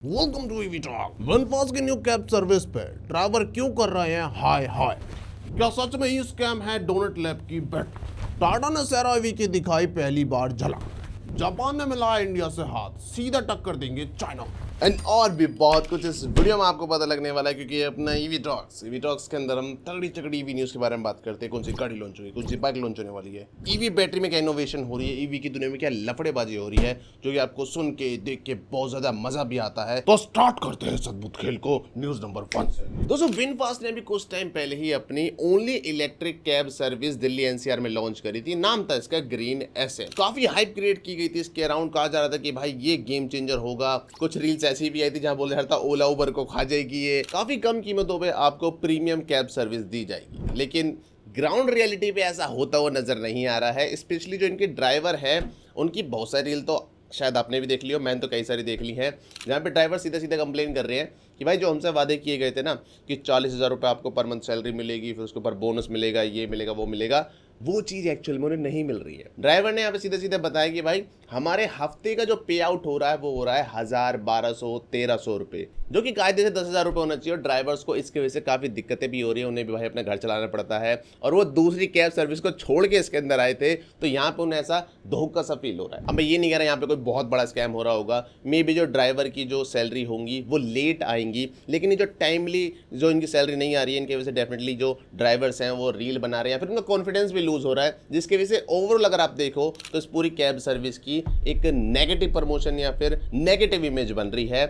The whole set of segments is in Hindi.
Welcome to EV Talk. VinFast की न्यू कैब सर्विस पे ड्राइवर क्यों कर रहे हैं हाय हाय? क्या सच में ये स्कैम है डोनट लैब की बेट? टाटा ने सेरा ईवी की दिखाई पहली बार झलक। जापान ने मिलाया इंडिया से हाथ, सीधा टक्कर देंगे चाइना। एंड और भी बहुत कुछ इस वीडियो में आपको पता लगने वाला है, क्योंकि ये अपना ईवी टॉक्स के अंदर हम तगड़ी तगड़ी ईवी न्यूज़ के बारे में बात करते हैं। कौन सी गाड़ी लॉन्च होगी, कौन सी बाइक लॉन्च होने वाली है, ईवी बैटरी में क्या इनोवेशन हो रही है, ईवी की दुनिया में क्या लफड़ेबाजी हो रही है, जो कि आपको सुन के देख के बहुत ज्यादा मजा भी आता है। तो स्टार्ट करते हैं इस अद्भुत खेल को न्यूज नंबर 1 से। दोस्तों, विनफास्ट ने भी कुछ टाइम पहले ही अपनी only electric cab service Delhi NCR में लॉन्च करी थी। नाम था इसका ग्रीन एसेट। काफी हाइप क्रिएट की गई थी इसके अराउंड। कहा जा रहा था कि भाई ये गेम चेंजर होगा। कुछ रील्स ऐसी भी आई थी जहां बोल रहा था ओला उबर को खा जाएगी ये। काफी कम कीमतों पे आपको प्रीमियम कैब सर्विस दी जाएगी, लेकिन ग्राउंड रियलिटी पे ऐसा होता हुआ नजर नहीं आ रहा है। स्पेशली जो इनके ड्राइवर है उनकी बहुत सारी रील तो शायद आपने भी देख ली हो, मैंने तो कई सारी देख ली है, जहाँ पे ड्राइवर सीधा सीधा कंप्लेन कर रहे हैं कि भाई जो हमसे वादे किए गए थे ना कि 40,000 रुपये आपको पर मंथ सैलरी मिलेगी, फिर उसके ऊपर बोनस मिलेगा, ये मिलेगा वो मिलेगा, वो चीज़ एक्चुअल में उन्हें नहीं मिल रही है। ड्राइवर ने यहाँ पे सीधे सीधे बताया कि भाई हमारे हफ्ते का जो पे आउट हो रहा है वो हो रहा है 1,000, 1,200, 1,300 रुपये, जो कि कायदे से 10,000 रुपये होना चाहिए। और ड्राइवर्स को इसकी वजह से काफ़ी दिक्कतें भी हो रही है, उन्हें भी भाई अपना घर चलाना पड़ता है। और वो दूसरी कैब सर्विस को छोड़ के इसके अंदर आए थे, तो यहाँ पे उन्हें ऐसा धोखा सा फील हो रहा है। अब मैं ये नहीं कह रहा यहाँ पे कोई बहुत बड़ा स्कैम हो रहा होगा, मे बी जो ड्राइवर की जो सैलरी होंगी वो लेट आएंगी, लेकिन ये जो टाइमली जो इनकी सैलरी नहीं आ रही है, इनकी वजह से डेफिनेटली जो ड्राइवर्स हैं वो रील बना रहे हैं, फिर उनका कॉन्फिडेंस भी लूज हो रहा है, जिसकी वजह से ओवरऑल अगर आप देखो तो इस पूरी कैब सर्विस की एक नेगेटिव प्रमोशन या फिर नेगेटिव इमेज बन रही है।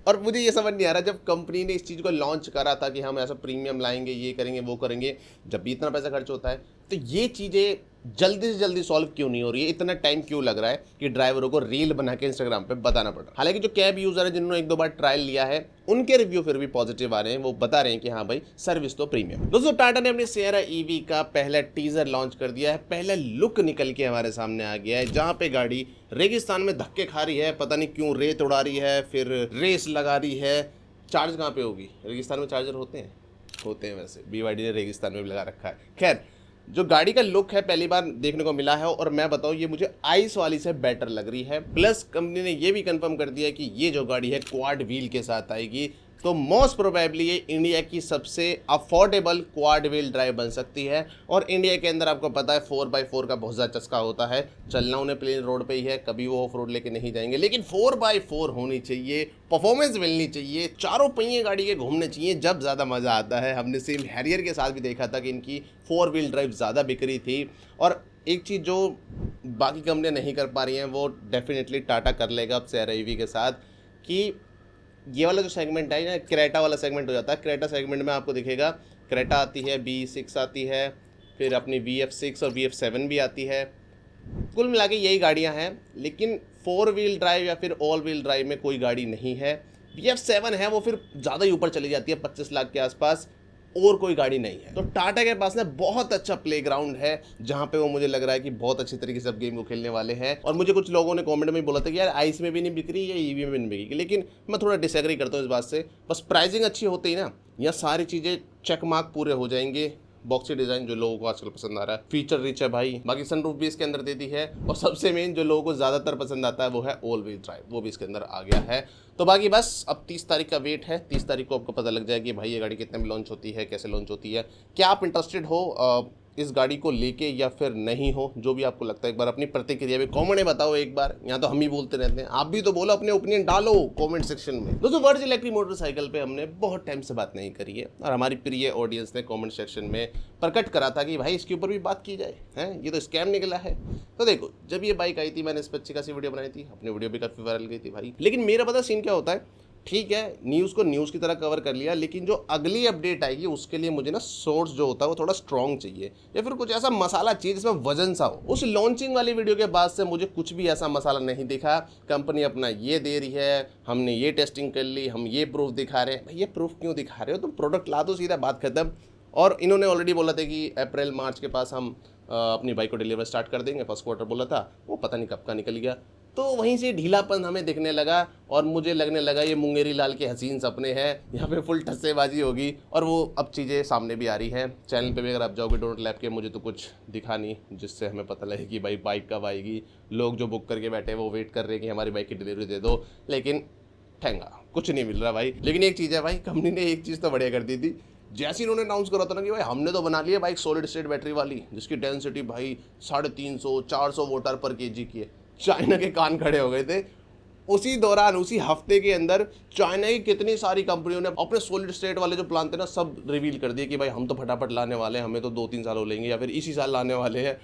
और मुझे ये समझ नहीं आ रहा, जब कंपनी ने इस चीज़ को लॉन्च करा था कि हम ऐसा प्रीमियम लाएंगे, ये करेंगे वो करेंगे, जब भी इतना पैसा खर्च होता है तो ये चीज़ें जल्दी से जल्दी सॉल्व क्यों नहीं हो रही है? इतना टाइम क्यों लग रहा है कि ड्राइवरों को रील बना के इंस्टाग्राम पे बताना पड़ रहा है? हालांकि जो कैब यूजर है जिन्होंने 1-2 बार ट्रायल लिया है, उनके रिव्यू फिर भी पॉजिटिव आ रहे हैं। वो बता रहे हैं कि हाँ भाई सर्विस तो प्रीमियम। दोस्तों, टाटा ने अपनी सियरा ईवी का पहला टीजर लॉन्च कर दिया है। पहला लुक निकल के हमारे सामने आ गया है, जहाँ पे गाड़ी रेगिस्तान में धक्के खा रही है, पता नहीं क्यों रेत उड़ा रही है, फिर रेस लगा रही है। चार्ज कहाँ पे होगी? रेगिस्तान में चार्जर होते हैं वैसे BYD ने रेगिस्तान में भी लगा रखा है। खैर, जो गाड़ी का लुक है पहली बार देखने को मिला है, और मैं बताऊं ये मुझे आइस वाली से बेटर लग रही है। प्लस कंपनी ने ये भी कंफर्म कर दिया है कि ये जो गाड़ी है क्वाड व्हील के साथ आएगी, तो मोस्ट प्रोबेबली ये इंडिया की सबसे अफोर्डेबल क्वाड व्हील ड्राइव बन सकती है। और इंडिया के अंदर आपको पता है 4x4 का बहुत ज़्यादा चस्का होता है। चलना उन्हें प्लेन रोड पे ही है, कभी वो ऑफ रोड लेके नहीं जाएंगे, लेकिन 4x4 होनी चाहिए, परफॉर्मेंस मिलनी चाहिए, चारों पहिए गाड़ी के घूमने चाहिए, जब ज़्यादा मज़ा आता है। हमने सेम हैरियर के साथ भी देखा था कि इनकी 4 व्हील ड्राइव ज़्यादा बिक रही थी। और एक चीज़ जो बाकी कंपनियाँ नहीं कर पा रही हैं वो डेफिनेटली टाटा कर लेगा अब सियरा ईवी के साथ, कि ये वाला जो सेगमेंट है ना, क्रेटा वाला सेगमेंट हो जाता है। क्रेटा सेगमेंट में आपको दिखेगा क्रेटा आती है, B6 आती है, फिर अपनी VF6 और VF7 भी आती है। कुल मिला के यही गाड़ियाँ हैं, लेकिन 4 व्हील ड्राइव या फिर ऑल व्हील ड्राइव में कोई गाड़ी नहीं है। VF7 है, वो फिर ज़्यादा ही ऊपर चली जाती है 25 लाख के आसपास, और कोई गाड़ी नहीं है। तो टाटा के पास ना बहुत अच्छा प्लेग्राउंड है, जहां पे वो मुझे लग रहा है कि बहुत अच्छी तरीके से अब गेम को खेलने वाले हैं। और मुझे कुछ लोगों ने कमेंट में बोला था कि यार आइस में भी नहीं बिक रही, या ईवी में भी नहीं बिकेगी, लेकिन मैं थोड़ा डिसएग्री करता हूँ इस बात से। बस प्राइसिंग अच्छी होती ही ना, यहाँ सारी चीज़ें चेक मार्क पूरे हो जाएंगे। बॉक्सी डिज़ाइन जो लोगों को आजकल पसंद आ रहा है, फीचर रिच है भाई, बाकी सनरूफ भी इसके अंदर देती है, और सबसे मेन जो लोगों को ज़्यादातर पसंद आता है वो है ऑल व्हील ड्राइव, वो भी इसके अंदर आ गया है। तो बाकी बस अब 30 तारीख का वेट है। 30 तारीख को आपको पता लग जाएगा कि भाई ये गाड़ी कितने में लॉन्च होती है, कैसे लॉन्च होती है। क्या आप इंटरेस्टेड हो इस गाड़ी को लेके या फिर नहीं हो? जो भी आपको लगता है एक बार अपनी प्रतिक्रिया भी कमेंट में बताओ एक बार। यहाँ तो हम ही बोलते रहते हैं, आप भी तो बोलो, अपने ओपिनियन डालो कमेंट सेक्शन में। दोस्तों, वर्ज इलेक्ट्रिक मोटरसाइकिल पे हमने बहुत टाइम से बात नहीं करी है, और हमारी प्रिय ऑडियंस ने कमेंट सेक्शन में प्रकट करा था कि भाई इसके ऊपर भी बात की जाए, हैं ये तो स्कैम निकला है। तो देखो, जब ये बाइक आई थी मैंने इस पर अच्छी खासी वीडियो बनाई थी, अपनी वीडियो भी काफ़ी वायरल गई थी भाई। लेकिन मेरा पता सीन क्या होता है, ठीक है न्यूज़ को न्यूज़ की तरह कवर कर लिया, लेकिन जो अगली अपडेट आएगी उसके लिए मुझे ना सोर्स जो होता है वो थोड़ा स्ट्रॉन्ग चाहिए, या फिर कुछ ऐसा मसाला चाहिए जिसमें वजन सा हो। उस लॉन्चिंग वाली वीडियो के बाद से मुझे कुछ भी ऐसा मसाला नहीं दिखा। कंपनी अपना ये दे रही है, हमने ये टेस्टिंग कर ली, हम ये प्रूफ दिखा रहे हैं। भाई ये प्रूफ क्यों दिखा रहे हो? तुम प्रोडक्ट ला दो, सीधा बात खत्म। और इन्होंने ऑलरेडी बोला था कि अप्रैल मार्च के पास हम अपनी बाइक को डिलीवर स्टार्ट कर देंगे, फर्स्ट क्वार्टर बोला था, वो पता नहीं कब का निकल गया। तो वहीं से ढीलापन हमें दिखने लगा, और मुझे लगने लगा ये मुंगेरी लाल के हसीन सपने हैं, यहाँ पे फुल टस्सेबाजी होगी। और वो अब चीज़ें सामने भी आ रही हैं। चैनल पे भी अगर आप जाओगे डोनट लैब के, मुझे तो कुछ दिखा नहीं जिससे हमें पता लगे कि भाई बाइक कब आएगी। लोग जो बुक करके बैठे हैं वो वेट कर रहे हैं कि हमारी बाइक की डिलीवरी दे दो, लेकिन ठेंगा। कुछ नहीं मिल रहा भाई। लेकिन एक चीज़ है भाई, कंपनी ने एक चीज़ तो बढ़िया कर दी थी, जैसे इन्होंने अनाउंस करा था ना कि भाई हमने तो बना लिया बाइक सॉलिड स्टेट बैटरी वाली, जिसकी डेंसिटी भाई 350-400 वोटर पर केजी की है। चाइना के कान खड़े हो गए थे। उसी दौरान उसी हफ्ते के अंदर चाइना की कितनी सारी कंपनियों ने अपने सॉलिड स्टेट वाले जो प्लान थे ना सब रिवील कर दिए कि भाई हम तो फटाफट लाने वाले हैं, हमें तो 2-3 साल हो लेंगे या फिर इसी साल लाने वाले हैं।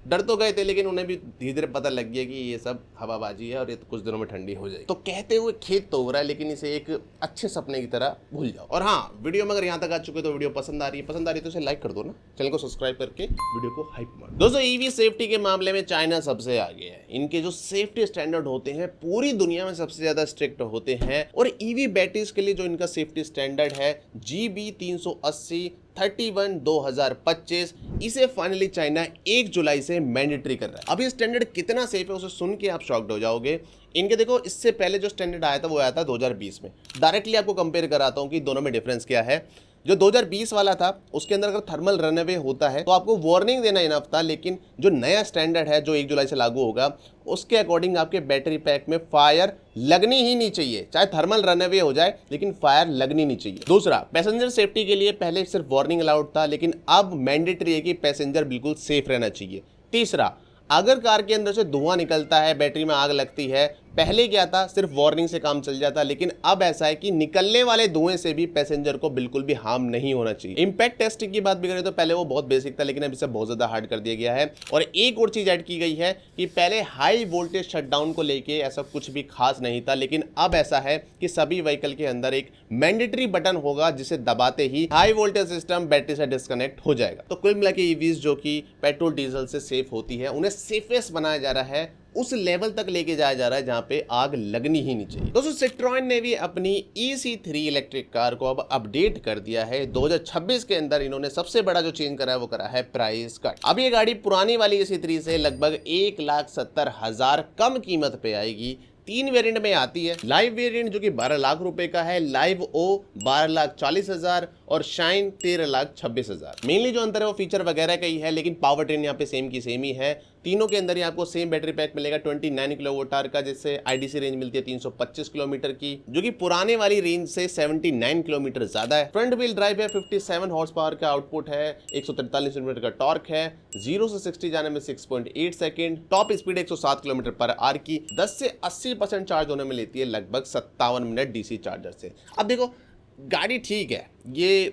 डर तो गए थे, लेकिन उन्हें भी धीरे धीरे पता लग गया कि ये सब हवाबाजी है और ये तो कुछ दिनों में ठंडी हो जाएगी। तो कहते हुए खेत तो हो रहा है, लेकिन इसे एक अच्छे सपने की तरह भूल जाओ। और हाँ, वीडियो में अगर यहाँ तक आ चुके तो वीडियो पसंद आ रही है तो इसे लाइक कर दो ना, चैनल को सब्सक्राइब करके वीडियो को हाइप मारो। दोस्तों, ईवी सेफ्टी के मामले में चाइना सबसे आगे है। इनके जो सेफ्टी स्टैंडर्ड होते हैं पूरी दुनिया में सबसे ज्यादा स्ट्रिक्ट होते हैं। और ईवी बैटरीज के लिए जो इनका सेफ्टी स्टैंडर्ड है GB 380 31/2025, इसे फाइनली चाइना 1 जुलाई से मैंडेटरी कर रहा है। अब ये स्टैंडर्ड कितना सेफ है उसे सुन के आप शॉक्ड हो जाओगे। इनके देखो, इससे पहले जो स्टैंडर्ड आया था वो आया था 2020 में। डायरेक्टली आपको कंपेयर कराता हूँ कि दोनों में डिफरेंस क्या है। जो 2020 वाला था उसके अंदर अगर थर्मल रनअवे होता है तो आपको वार्निंग देना इनफ था, लेकिन जो नया स्टैंडर्ड है जो 1 जुलाई से लागू होगा उसके अकॉर्डिंग आपके बैटरी पैक में फायर लगनी ही नहीं चाहिए, चाहे थर्मल रनअवे हो जाए लेकिन फायर लगनी नहीं चाहिए। दूसरा, पैसेंजर सेफ्टी के लिए पहले सिर्फ वार्निंग अलाउड था, लेकिन अब मैंडेटरी है कि पैसेंजर बिल्कुल सेफ रहना चाहिए। तीसरा, अगर कार के अंदर से धुआं निकलता है, बैटरी में आग लगती है, पहले क्या था सिर्फ वार्निंग से काम चल जाता, लेकिन अब ऐसा है कि निकलने वाले धुएं से भी पैसेंजर को बिल्कुल भी हार्म नहीं होना चाहिए। इंपैक्ट टेस्टिंग की बात भी करें तो पहले वो बहुत बेसिक था, लेकिन अब इसे बहुत ज्यादा हार्ड कर दिया गया है। और एक और चीज ऐड की गई है कि पहले हाई वोल्टेज शटडाउन को लेके ऐसा कुछ भी खास नहीं था, लेकिन अब ऐसा है कि सभी व्हीकल के अंदर एक मैंडेटरी बटन होगा जिसे दबाते ही हाई वोल्टेज सिस्टम बैटरी से डिस्कनेक्ट हो जाएगा। तो कुल मिला के ईवीज जो कि पेट्रोल डीजल से सेफ होती है उन्हें सेफेस्ट बनाया जा रहा है, उस लेवल तक लेके जाया जा रहा है जहां पे आग लगनी ही नहीं चाहिए। दोस्तों, सिट्रोएन ने भी अपनी EC3 इलेक्ट्रिक कार को अब अपडेट कर दिया है। 2026 के अंदर इन्होंने सबसे बड़ा जो चेंज करा है वो करा है प्राइस कट। अब ये गाड़ी पुरानी वाली EC3 से लगभग 1,70,000 कम कीमत पे आएगी। 3 वेरिएंट में आती है। लाइव वेरिएंट जो कि 12 लाख रुपए का है, लाइव ओ 12,40,000 और शाइन 13,26,000। मेनली जो अंतर है वो फीचर वगैरह का ही है, लेकिन पावर ट्रेन यहाँ पे सेम की सेम ही है। तीनों के अंदर ही आपको सेम बैटरी पैक मिलेगा 29 किलोवाट आवर का, जिससे IDC रेंज मिलती है 325 किलोमीटर की, जो कि पुराने वाली रेंज से 79 किलोमीटर ज्यादा है। फ्रंट व्हील ड्राइव है, 57 हॉर्स पावर का आउटपुट है, 143 न्यूटन का टॉर्क है, 0 से 60 जाने में 6.8 second, top speed 107 kilometre per hour की 10 से 80% चार्ज होने में लेती है लगभग 57 मिनट DC चार्जर से। अब देखो, गाड़ी ठीक है, ये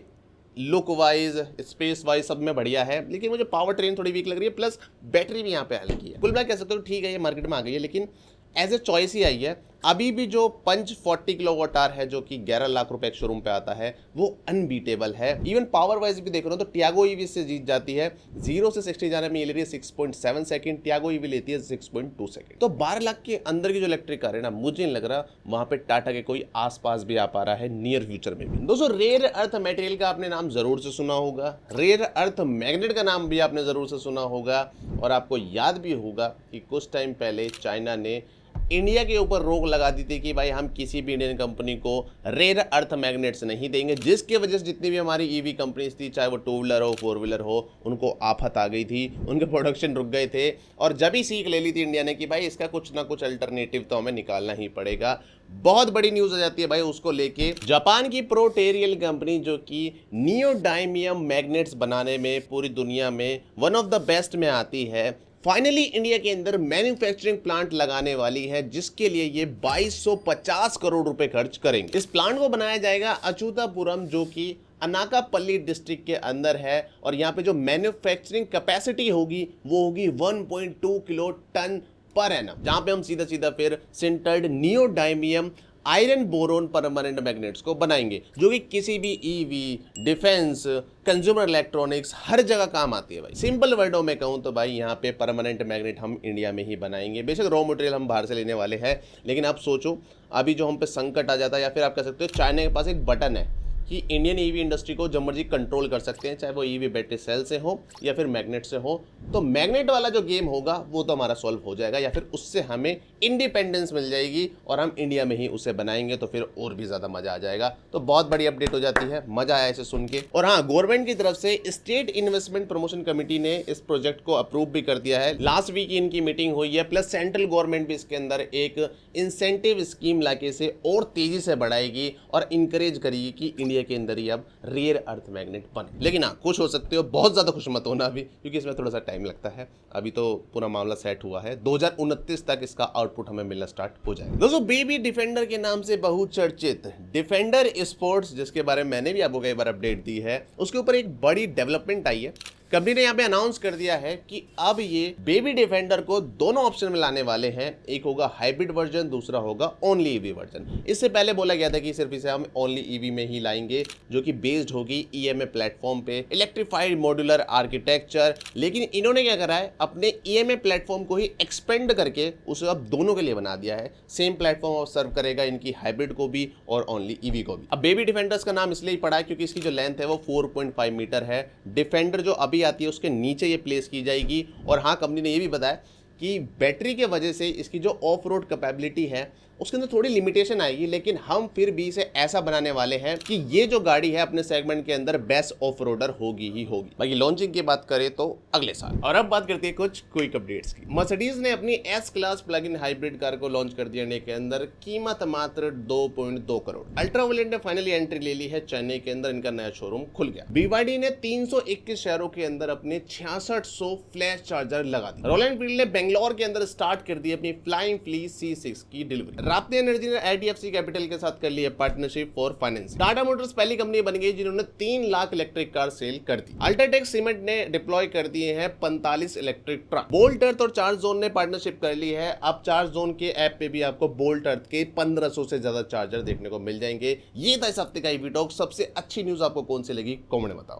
लुक वाइज स्पेस वाइज सब में बढ़िया है, लेकिन मुझे पावर ट्रेन थोड़ी वीक लग रही है, प्लस बैटरी भी यहाँ पे हल्की है। कुल मिला कह सकते हो ठीक है, ये मार्केट में आ गई है, लेकिन एज ए चॉइस ही आई है। अभी भी जो पंच 40 किलोवाट आवर है जो कि 11 लाख रुपए शोरूम पे आता है वो अनबीटेबल है। इवन पावर वाइज भी देख रहा हूँ तो टियागो ईवी से जीत जाती है। 0 से 60 जाने में ये ले रही है 6.7 सेकंड, टियागो ईवी लेती है 6.2 सेकंड। तो 12 लाख के अंदर की जो इलेक्ट्रिक कार है ना, मुझे नहीं लग रहा वहां पे टाटा के कोई आसपास भी आ पा रहा है नियर फ्यूचर में भी। दोस्तों, रेयर अर्थ मटेरियल का आपने नाम जरूर से सुना होगा, रेयर अर्थ मैग्नेट का नाम भी आपने जरूर से सुना होगा, और आपको याद भी होगा कि कुछ टाइम पहले चाइना ने इंडिया के ऊपर रोक लगा दी थी कि भाई हम किसी भी इंडियन कंपनी को रेयर अर्थ मैग्नेट्स नहीं देंगे, जिसके वजह से जितनी भी हमारी ईवी कंपनीज थी, चाहे वो 2 व्हीलर हो 4 व्हीलर हो, उनको आफत आ गई थी, उनके प्रोडक्शन रुक गए थे। और जब ही सीख ले ली थी इंडिया ने कि भाई इसका कुछ ना कुछ अल्टरनेटिव तो हमें निकालना ही पड़ेगा। बहुत बड़ी न्यूज आ जाती है भाई उसको लेके। जापान की प्रोटेरियल कंपनी जो कि नियोडायमियम मैग्नेट्स बनाने में पूरी दुनिया में वन ऑफ द बेस्ट में आती है, फाइनली इंडिया के अंदर मैन्युफैक्चरिंग प्लांट लगाने वाली है, जिसके लिए ये 2250 करोड़ रुपए खर्च करेंगे। इस प्लांट को बनाया जाएगा अचूतापुरम, जो कि अनाकापल्ली डिस्ट्रिक्ट के अंदर है, और यहाँ पे जो मैन्युफैक्चरिंग कैपेसिटी होगी वो होगी 1.2 किलो टन पर एनम, जहां पे हम सीधा सीधा फिर sintered neodymium iron boron permanent magnets को बनाएंगे, जो कि किसी भी ईवी, डिफेंस, कंज्यूमर इलेक्ट्रॉनिक्स हर जगह काम आती है भाई। सिंपल वर्डों में कहूं तो भाई यहाँ पे परमानेंट मैग्नेट हम इंडिया में ही बनाएंगे। बेशक रॉ मटेरियल हम बाहर से लेने वाले हैं, लेकिन आप सोचो अभी जो हम पे संकट आ जाता है, या फिर आप कह सकते हो चाइना के पास एक बटन है कि इंडियन ईवी इंडस्ट्री को जब मर्जी कंट्रोल कर सकते हैं, चाहे वो ईवी बैटरी सेल से हो या फिर मैग्नेट से हो। तो मैग्नेट वाला जो गेम होगा वो तो हमारा सॉल्व हो जाएगा, या फिर उससे हमें इंडिपेंडेंस मिल जाएगी और हम इंडिया में ही उसे बनाएंगे, तो फिर और भी ज्यादा मजा आ जाएगा। तो बहुत बड़ी अपडेट हो जाती है, मजा आया इसे सुन के। और हाँ, गवर्नमेंट की तरफ से स्टेट इन्वेस्टमेंट प्रमोशन कमेटी ने इस प्रोजेक्ट को अप्रूव भी कर दिया है। लास्ट वीक इनकी मीटिंग हुई है, प्लस सेंट्रल गवर्नमेंट भी इसके अंदर एक इंसेंटिव स्कीम लाके से और तेजी से बढ़ाएगी और इंकरेज करेगी कि इंडिया के अंदर ही अब रेयर अर्थ मैग्नेट बने। लेकिन हाँ, खुश हो सकते हो, बहुत ज्यादा खुश मत होना अभी, क्योंकि इसमें थोड़ा सा टाइम लगता है। अभी तो पूरा मामला सेट हुआ है, 2029 तक इसका आउटपुट हमें मिलना स्टार्ट हो जाएगा। दोस्तों, बेबी डिफेंडर के नाम से बहुचर्चित डिफेंडर स्पोर्ट्स, जिसके बारे में मैंने भी आपको कई बार अपडेट दी है, उसके ऊपर एक बड़ी डेवलपमेंट आई है। कंपनी ने यहाँ पे अनाउंस कर दिया है कि अब ये बेबी डिफेंडर को दोनों ऑप्शन में लाने वाले हैं। एक होगा हाइब्रिड वर्जन, दूसरा होगा ओनली ईवी वर्जन। इससे पहले बोला गया था कि सिर्फ इसे हम ओनली ईवी में ही लाएंगे, जो कि बेस्ड होगी ईएमए प्लेटफॉर्म पे, इलेक्ट्रिफाइड मॉड्यूलर आर्किटेक्चर। लेकिन इन्होंने क्या करा है, अपने ईएमए प्लेटफॉर्म को ही एक्सपेंड करके उसे अब दोनों के लिए बना दिया है। सेम प्लेटफॉर्म सर्व करेगा इनकी हाइब्रिड को भी और ओनली ईवी को भी। अब बेबी डिफेंडर्स का नाम इसलिए पड़ा है क्योंकि इसकी जो लेंथ है वो 4.5 मीटर है। डिफेंडर जो अभी आती है उसके नीचे ये प्लेस की जाएगी। और हाँ, कंपनी ने ये भी बताया कि बैटरी के वजह से इसकी जो ऑफ रोड कैपेबिलिटी है उसके अंदर थोड़ी लिमिटेशन आएगी, लेकिन हम फिर भी इसे ऐसा बनाने वाले हैं कि ये जो गाड़ी है अपने सेगमेंट के अंदर बेस्ट ऑफ रोडर होगी ही होगी। बाकी लॉन्चिंग की बात करें तो अगले साल। और अब बात करते हैं कुछ क्विक अपडेट्स की। मर्सिडीज ने अपनी S class plug in hybrid car को लॉन्च कर दिया इंडिया के अंदर, कीमत मात्र 2.2 करोड़। अल्ट्रा वेरिएंट ने फाइनली एंट्री ले ली है, चेन्नई के अंदर इनका नया शोरूम खुल गया। BYD ने 321 शहरों के अंदर अपने 6600 फ्लैश चार्जर लगा दिए। रॉयल एनफील्ड ने बेंगलोर के अंदर स्टार्ट कर दी अपनी फ्लाइंग फ्ली C6 की डिलीवरी। राप्ती एनर्जी ने IDFC कैपिटल के साथ कर ली है partnership for financing. Tata Motors पहली कंपनी बन गई जिन्होंने 3 लाख इलेक्ट्रिक कार सेल कर दी। अल्ट्राटेक सीमेंट ने डिप्लॉय कर दिए हैं 45 इलेक्ट्रिक ट्रक। बोल्ट अर्थ और चार्ज जोन ने पार्टनरशिप कर ली है। अब चार्ज जोन के ऐप पे भी आपको बोल्ट अर्थ के 1500 से ज्यादा चार्जर देखने को मिल जाएंगे। ये था इस हफ्ते का ईवी टॉक। सबसे अच्छी न्यूज आपको कौन सी लगी, कमेंट में बताओ।